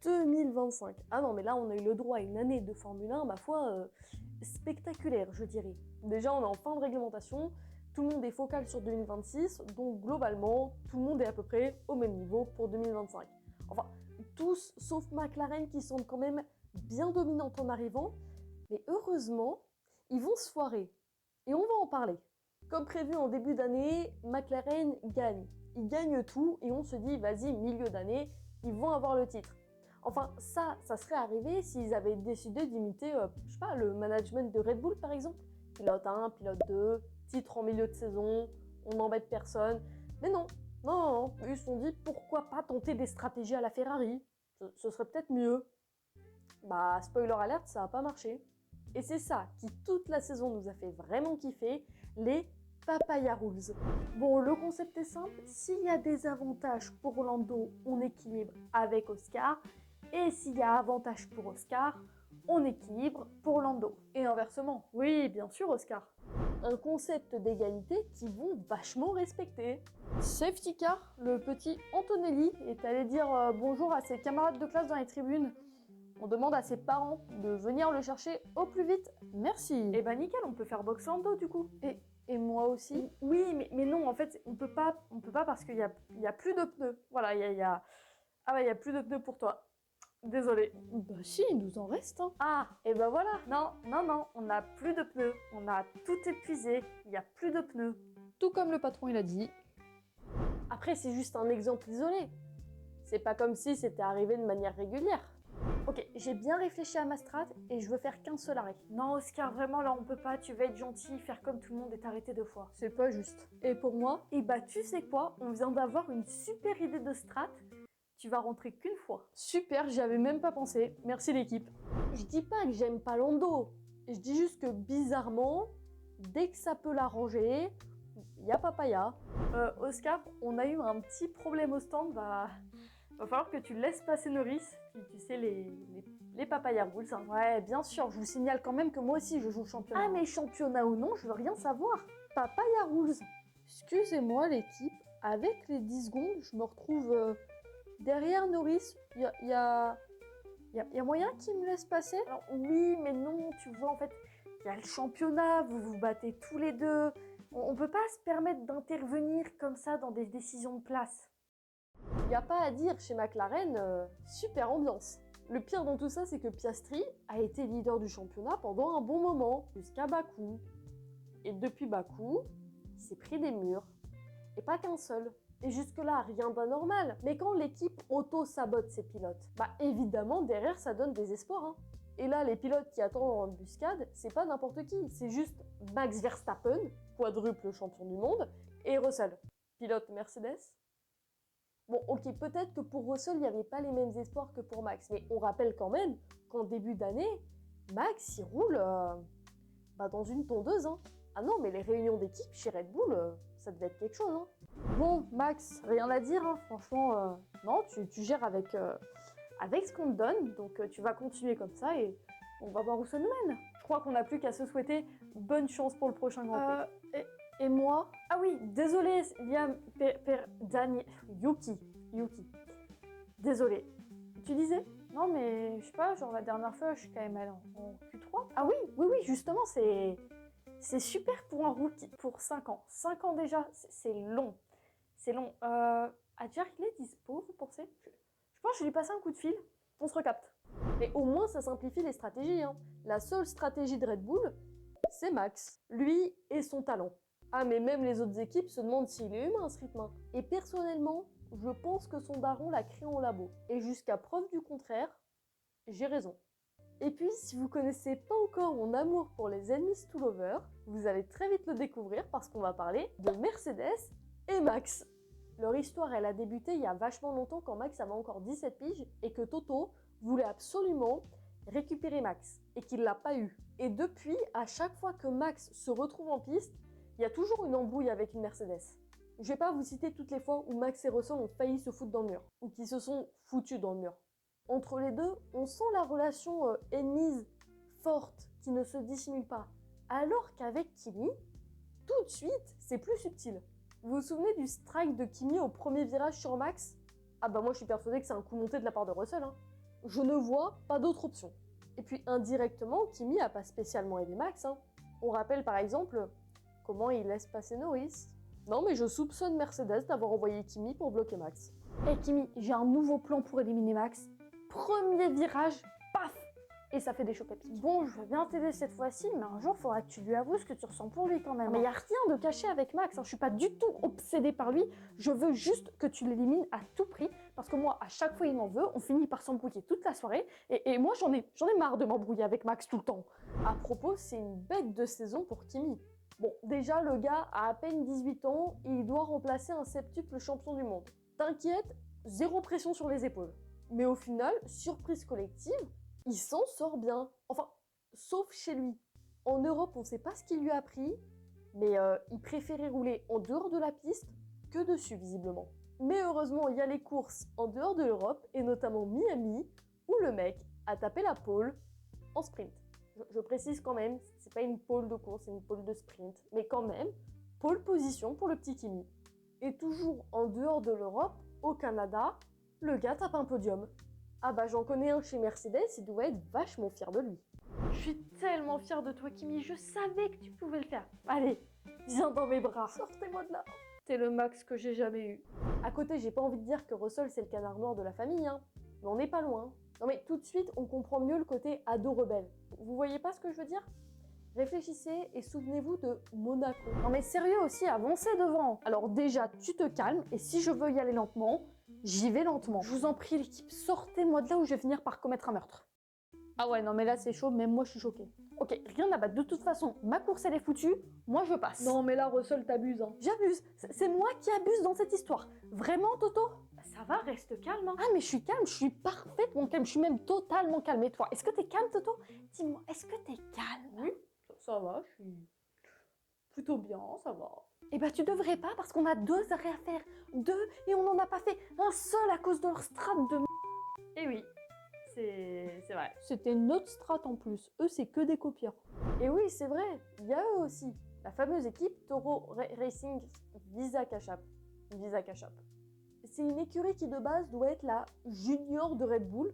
2025. Ah non, mais là, on a eu le droit à une année de Formule 1, ma foi, spectaculaire, je dirais. Déjà, on est en fin de réglementation, tout le monde est focal sur 2026, donc globalement, tout le monde est à peu près au même niveau pour 2025. Enfin, tous, sauf McLaren qui semble quand même bien dominante en arrivant, mais heureusement, ils vont se foirer. Et on va en parler. Comme prévu en début d'année, McLaren gagne. Ils gagnent tout et on se dit, vas-y, milieu d'année, ils vont avoir le titre. Enfin, ça serait arrivé s'ils avaient décidé d'imiter, je sais pas, le management de Red Bull par exemple. Pilote 1, pilote 2, titre en milieu de saison, on n'embête personne. Mais non, ils se sont dit, pourquoi pas tenter des stratégies à la Ferrari, ce serait peut-être mieux. Bah, spoiler alert, ça n'a pas marché. Et c'est ça qui, toute la saison, nous a fait vraiment kiffer, les Papaya Rules. Bon, le concept est simple, s'il y a des avantages pour Lando, on équilibre avec Oscar, et s'il y a avantage pour Oscar, on équilibre pour Lando. Et inversement, oui, bien sûr Oscar. Un concept d'égalité qui vont vachement respecter. Safety car, le petit Antonelli est allé dire bonjour à ses camarades de classe dans les tribunes. On demande à ses parents de venir le chercher au plus vite. Merci. Et bah nickel, on peut faire box Lando du coup. Et moi aussi. Oui, mais non, en fait, on peut pas parce qu'il y a plus de pneus. Voilà, il y a plus de pneus pour toi. Désolée. Bah si, il nous en reste. Hein. Ah, et bah voilà. Non, on n'a plus de pneus. On a tout épuisé. Il n'y a plus de pneus. Tout comme le patron il a dit. Après, c'est juste un exemple isolé. C'est pas comme si c'était arrivé de manière régulière. Ok, j'ai bien réfléchi à ma strat et je veux faire qu'un seul arrêt. Non Oscar, vraiment là on peut pas, tu vas être gentil, faire comme tout le monde et t'arrêter 2 fois. C'est pas juste. Et pour moi, et bah tu sais quoi, on vient d'avoir une super idée de strat, tu vas rentrer qu'une fois. Super, j'y avais même pas pensé. Merci l'équipe. Je dis pas que j'aime pas Lando, je dis juste que bizarrement, dès que ça peut l'arranger, y a papaya. Oscar, on a eu un petit problème au stand, va falloir que tu laisses passer Norris, tu sais, les papaya rules. Hein. Ouais, bien sûr, je vous signale quand même que moi aussi je joue le championnat. Ah, mais championnat ou non, je veux rien savoir. Papaya rules. Excusez-moi l'équipe, avec les 10 secondes, je me retrouve derrière Norris. Il y a moyen qu'il me laisse passer? Alors, oui, mais non, tu vois, en fait, il y a le championnat, vous vous battez tous les deux. On peut pas se permettre d'intervenir comme ça dans des décisions de place. Il n'y a pas à dire, chez McLaren, super ambiance. Le pire dans tout ça, c'est que Piastri a été leader du championnat pendant un bon moment, jusqu'à Bakou. Et depuis Bakou, il s'est pris des murs. Et pas qu'un seul. Et jusque-là, rien d'anormal. Mais quand l'équipe auto-sabote ses pilotes, bah évidemment, derrière, ça donne des espoirs. Hein. Et là, les pilotes qui attendent en embuscade, c'est pas n'importe qui. C'est juste Max Verstappen, quadruple champion du monde, et Russell, pilote Mercedes. Bon, ok, peut-être que pour Russell, il n'y avait pas les mêmes espoirs que pour Max, mais on rappelle quand même qu'en début d'année, Max, il roule dans une tondeuse. Hein. Ah non, mais les réunions d'équipe chez Red Bull, ça devait être quelque chose. Hein. Bon, Max, rien à dire, hein. Franchement, non, tu gères avec ce qu'on te donne, donc tu vas continuer comme ça et on va voir où ça nous mène. Je crois qu'on n'a plus qu'à se souhaiter bonne chance pour le prochain Grand Prix. Et moi? Ah oui, désolé, Liam, Yuki. Désolé. Tu disais? Non, mais je sais pas, genre la dernière fois, je suis quand même allée en Q3. Ah oui, justement, c'est super pour un rookie, pour 5 ans. 5 ans déjà, c'est long. C'est long. Adjar, il est dispo, vous pensez? Je pense que je lui passe un coup de fil, on se recapte. Mais au moins, ça simplifie les stratégies. Hein. La seule stratégie de Red Bull, c'est Max. Lui et son talent. Ah, mais même les autres équipes se demandent s'il est humain, ce rythme. Et personnellement, je pense que son daron l'a créé en labo. Et jusqu'à preuve du contraire, j'ai raison. Et puis, si vous connaissez pas encore mon amour pour les enemies to lovers, vous allez très vite le découvrir parce qu'on va parler de Mercedes et Max. Leur histoire, elle a débuté il y a vachement longtemps quand Max avait encore 17 piges et que Toto voulait absolument récupérer Max et qu'il l'a pas eu. Et depuis, à chaque fois que Max se retrouve en piste, il y a toujours une embrouille avec une Mercedes. Je vais pas vous citer toutes les fois où Max et Russell ont failli se foutre dans le mur, ou qui se sont foutus dans le mur. Entre les deux, on sent la relation ennemise forte qui ne se dissimule pas. Alors qu'avec Kimi, tout de suite, c'est plus subtil. Vous vous souvenez du strike de Kimi au premier virage sur Max? Ah bah moi je suis persuadée que c'est un coup monté de la part de Russell. Hein. Je ne vois pas d'autre option. Et puis indirectement, Kimi a pas spécialement aidé Max. Hein. On rappelle par exemple comment il laisse passer Norris. Non mais je soupçonne Mercedes d'avoir envoyé Kimi pour bloquer Max. Hé Kimi, j'ai un nouveau plan pour éliminer Max. Premier virage, paf! Et ça fait des chocs à pic. Bon, je veux bien t'aider cette fois-ci, mais un jour, faudra que tu lui avoues ce que tu ressens pour lui quand même. Mais y a rien de caché avec Max, hein. Je suis pas du tout obsédée par lui. Je veux juste que tu l'élimines à tout prix, parce que moi, à chaque fois il m'en veut, on finit par s'embrouiller toute la soirée, et moi j'en ai marre de m'embrouiller avec Max tout le temps. À propos, c'est une bête de saison pour Kimi. Bon, déjà, le gars a à peine 18 ans et il doit remplacer un septuple champion du monde. T'inquiète, zéro pression sur les épaules. Mais au final, surprise collective, il s'en sort bien. Enfin, sauf chez lui. En Europe, on ne sait pas ce qu'il lui a pris, mais il préférait rouler en dehors de la piste que dessus, visiblement. Mais heureusement, il y a les courses en dehors de l'Europe, et notamment Miami, où le mec a tapé la pole en sprint. Je précise quand même, c'est pas une pole de course, c'est une pole de sprint. Mais quand même, pole position pour le petit Kimi. Et toujours en dehors de l'Europe, au Canada, le gars tape un podium. Ah bah j'en connais un chez Mercedes, il doit être vachement fier de lui. Je suis tellement fière de toi, Kimi. Je savais que tu pouvais le faire. Allez, viens dans mes bras. Sortez-moi de là. T'es le max que j'ai jamais eu. À côté, j'ai pas envie de dire que Russell c'est le canard noir de la famille, hein. Mais on n'est pas loin. Non mais tout de suite, on comprend mieux le côté ado rebelle. Vous voyez pas ce que je veux dire? Réfléchissez et souvenez-vous de Monaco. Non mais sérieux aussi, avancez devant. Alors déjà, tu te calmes, et si je veux y aller lentement, j'y vais lentement. Je vous en prie l'équipe, sortez-moi de là où je vais finir par commettre un meurtre. Ah ouais, non mais là c'est chaud, même moi je suis choquée. Ok, rien à battre, de toute façon, ma course elle est foutue, moi je passe. Non mais là, Russell t'abuse, hein. J'abuse, c'est moi qui abuse dans cette histoire. Vraiment, Toto? Ça va, reste calme. Hein. Ah mais je suis calme, je suis parfaitement calme, je suis même totalement calme. Et toi, est-ce que t'es calme, Toto? Dis-moi, est-ce que t'es calme? Oui, ça va, je suis plutôt bien, ça va. Eh ben tu devrais pas, parce qu'on a 2 arrêts à faire. 2, et on n'en a pas fait un seul à cause de leur strat de Eh oui, c'est vrai. C'était notre strat en plus, eux c'est que des copieurs. Et oui, c'est vrai, il y a eux aussi. La fameuse équipe Toro Racing Visa Cachap. C'est une écurie qui de base doit être la junior de Red Bull,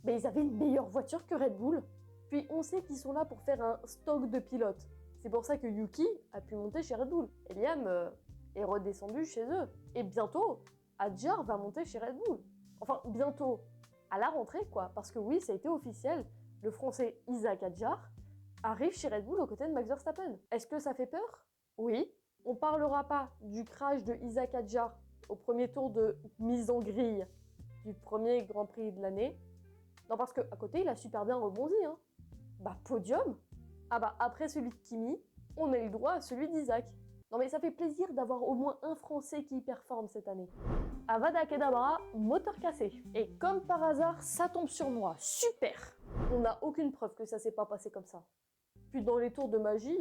mais ils avaient une meilleure voiture que Red Bull. Puis on sait qu'ils sont là pour faire un stock de pilotes. C'est pour ça que Yuki a pu monter chez Red Bull. Et Liam est redescendu chez eux. Et bientôt, Hadjar va monter chez Red Bull. Enfin, bientôt, à la rentrée quoi, parce que oui, ça a été officiel. Le français Isaac Hadjar arrive chez Red Bull aux côtés de Max Verstappen. Est-ce que ça fait peur? Oui. On parlera pas du crash de Isaac Hadjar au premier tour de mise en grille du premier Grand Prix de l'année. Non, parce qu'à côté, il a super bien rebondi. Hein. Bah, podium. Ah bah, après celui de Kimi, on a eu le droit à celui d'Isaac. Non mais ça fait plaisir d'avoir au moins un Français qui performe cette année. Avada Kedavra, moteur cassé. Et comme par hasard, ça tombe sur moi. Super. On n'a aucune preuve que ça s'est pas passé comme ça. Puis dans les tours de magie,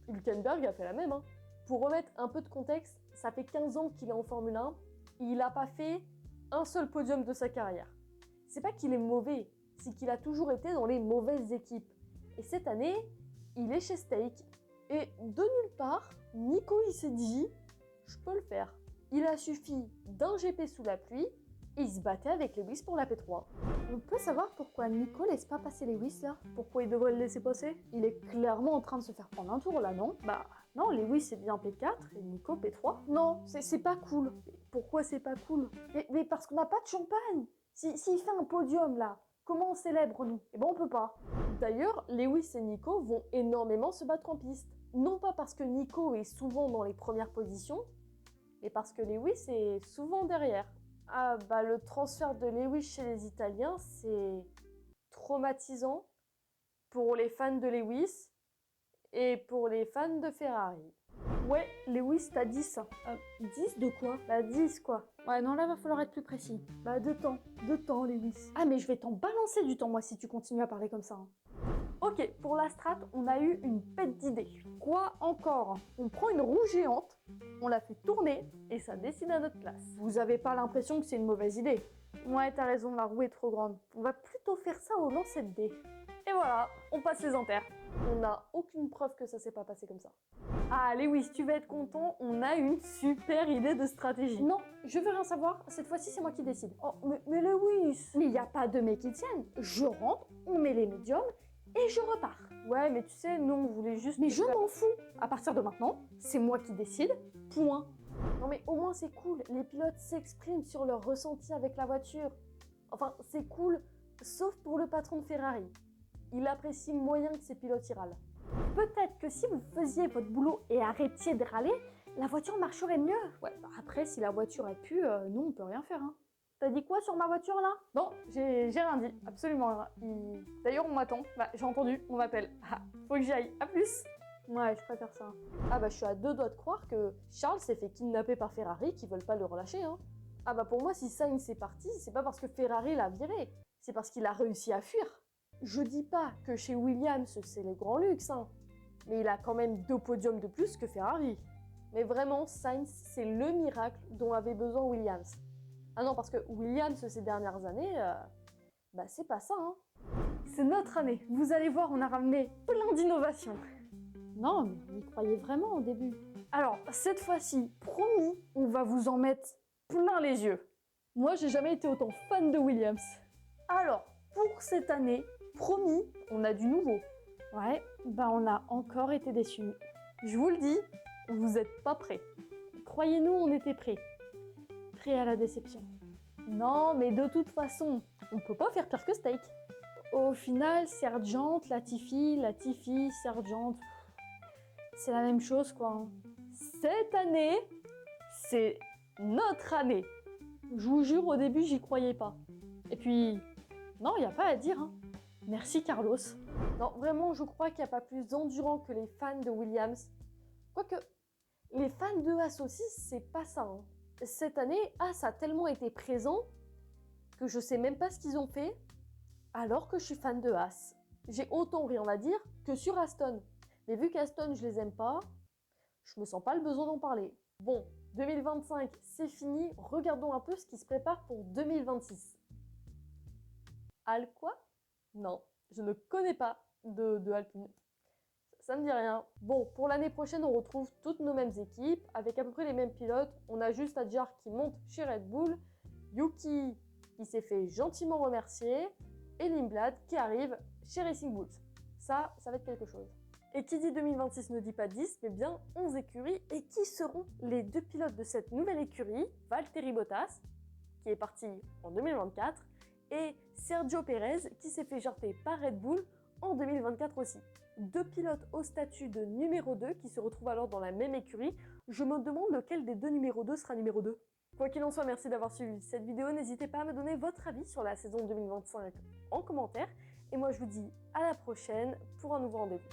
Hülkenberg a fait la même. Hein. Pour remettre un peu de contexte, ça fait 15 ans qu'il est en Formule 1 et il n'a pas fait un seul podium de sa carrière. C'est pas qu'il est mauvais, c'est qu'il a toujours été dans les mauvaises équipes. Et cette année, il est chez Stake. Et de nulle part, Nico il s'est dit « je peux le faire ». Il a suffi d'un GP sous la pluie et il se battait avec Lewis pour la P3. On peut savoir pourquoi Nico laisse pas passer Lewis là? Pourquoi il devrait le laisser passer? Il est clairement en train de se faire prendre un tour là, non? Bah non, Lewis est bien P4 et Nico P3. Non, c'est pas cool. Pourquoi c'est pas cool? Mais parce qu'on n'a pas de champagne. S'il fait un podium là, comment on célèbre nous? Eh ben on peut pas. D'ailleurs, Lewis et Nico vont énormément se battre en piste. Non pas parce que Nico est souvent dans les premières positions, mais parce que Lewis est souvent derrière. Ah bah le transfert de Lewis chez les Italiens, c'est traumatisant pour les fans de Lewis et pour les fans de Ferrari. Ouais, Lewis t'as 10. 10 de quoi? Bah 10 quoi. Ouais non là va falloir être plus précis. Bah 2 temps Lewis. Ah mais je vais t'en balancer du temps moi si tu continues à parler comme ça. Hein. Ok, pour la strat, on a eu une pète d'idée. Quoi encore? On prend une roue géante, on la fait tourner et ça décide à notre place. Vous avez pas l'impression que c'est une mauvaise idée? Ouais, t'as raison, la roue est trop grande. On va plutôt faire ça au lancer de dés. Et voilà, on passe les inters. On n'a aucune preuve que ça s'est pas passé comme ça. Ah Lewis, tu vas être content, on a une super idée de stratégie. Non, je veux rien savoir, cette fois-ci c'est moi qui décide. Oh, mais Lewis! Mais il n'y a pas de mais qui tiennent. Je rentre, on met les médiums et je repars. Ouais, mais tu sais, nous on voulait juste... Mais je m'en fous. À partir de maintenant, c'est moi qui décide, point. Non mais au moins c'est cool, les pilotes s'expriment sur leur ressenti avec la voiture. Enfin, c'est cool, sauf pour le patron de Ferrari. Il apprécie moyen que ses pilotes y râlent. Peut-être que si vous faisiez votre boulot et arrêtiez de râler, la voiture marcherait mieux. Ouais, bah après, si la voiture est pue, nous, on peut rien faire. Hein. T'as dit quoi sur ma voiture, là? Non, j'ai rien dit, absolument rien. D'ailleurs, on m'attend. Bah, j'ai entendu, on m'appelle. Ah, faut que j'y aille. À plus. Ouais, je préfère ça. Ah bah, je suis à deux doigts de croire que Charles s'est fait kidnapper par Ferrari, qu'ils veulent pas le relâcher. Hein. Ah bah, pour moi, si Sainz est parti, c'est pas parce que Ferrari l'a viré. C'est parce qu'il a réussi à fuir. Je dis pas que chez Williams, c'est le grand luxe, hein. Mais il a quand même 2 podiums de plus que Ferrari. Mais vraiment, Sainz, c'est le miracle dont avait besoin Williams. Ah non, parce que Williams, ces dernières années, bah c'est pas ça, hein. C'est notre année. Vous allez voir, on a ramené plein d'innovations. Non, mais on y croyait vraiment au début. Alors, cette fois-ci, promis, on va vous en mettre plein les yeux. Moi, j'ai jamais été autant fan de Williams. Alors, pour cette année, promis, on a du nouveau. Ouais, bah on a encore été déçus. Je vous le dis, vous êtes pas prêts. Croyez-nous, on était prêts. Prêts à la déception. Non, mais de toute façon, on peut pas faire pire que Steak. Au final, Sergeant, Latifi, Sergeant, c'est la même chose quoi. Cette année, c'est notre année. Je vous jure, au début, j'y croyais pas. Et puis, non, il n'y a pas à dire. Hein. Merci Carlos. Non, vraiment, je crois qu'il n'y a pas plus endurant que les fans de Williams. Quoique, les fans de Haas aussi, c'est pas ça. Hein. Cette année, Haas a tellement été présent que je sais même pas ce qu'ils ont fait, alors que je suis fan de Haas. J'ai autant rien à dire que sur Aston. Mais vu qu'Aston, je les aime pas, je me sens pas le besoin d'en parler. Bon, 2025, c'est fini. Regardons un peu ce qui se prépare pour 2026. Al quoi? Non, je ne connais pas de Alpine. Ça me dit rien. Bon, pour l'année prochaine, on retrouve toutes nos mêmes équipes, avec à peu près les mêmes pilotes. On a juste Adjar qui monte chez Red Bull, Yuki qui s'est fait gentiment remercier, et Lindblad qui arrive chez Racing Bulls. Ça va être quelque chose. Et qui dit 2026 ne dit pas 10, mais bien 11 écuries. Et qui seront les 2 pilotes de cette nouvelle écurie? Valtteri Bottas, qui est parti en 2024, et Sergio Pérez, qui s'est fait jarter par Red Bull en 2024 aussi. 2 pilotes au statut de numéro 2 qui se retrouvent alors dans la même écurie. Je me demande lequel des 2 numéro 2 sera numéro 2. Quoi qu'il en soit, merci d'avoir suivi cette vidéo. N'hésitez pas à me donner votre avis sur la saison 2025 en commentaire. Et moi, je vous dis à la prochaine pour un nouveau rendez-vous.